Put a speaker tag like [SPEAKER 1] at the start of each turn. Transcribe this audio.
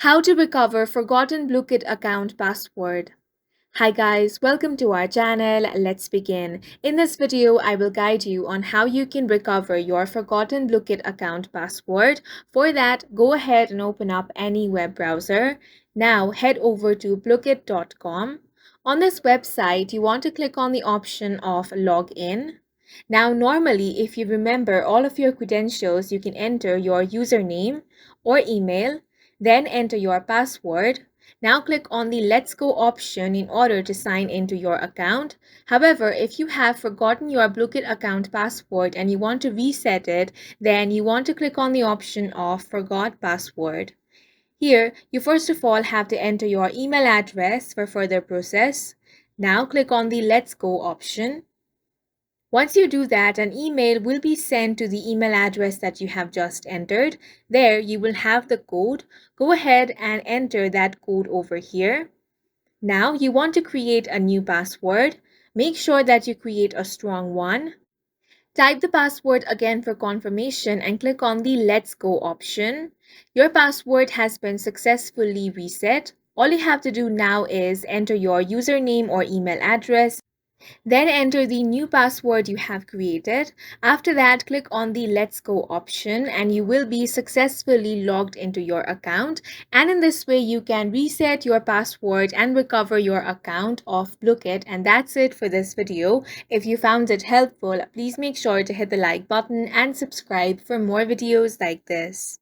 [SPEAKER 1] How to recover forgotten Blookit account password. Hi guys, welcome to our channel. Let's begin. In this video, I will guide you on how you can recover your forgotten Blookit account password. For that, go ahead and open up any web browser. Now head over to blokkit.com. On this website, you want to click on the option of login. Now normally, if you remember all of your credentials, you can enter your username or email, then enter your password. Now click on the Let's Go option in order to sign into your account. However, if you have forgotten your Blookit account password and you want to reset it, then you want to click on the option of Forgot Password. Here, you first of all have to enter your email address for further process. Now click on the Let's Go option. Once you do that, an email will be sent to the email address that you have just entered. There you will have the code. Go ahead and enter that code over here. Now you want to create a new password. Make sure that you create a strong one. Type the password again for confirmation and click on the Let's Go option. Your password has been successfully reset. All you have to do now is enter your username or email address. Then enter the new password you have created. After that, click on the Let's Go option and you will be successfully logged into your account. And in this way, you can reset your password and recover your account of Blookit. And that's it for this video. If you found it helpful, please make sure to hit the like button and subscribe for more videos like this.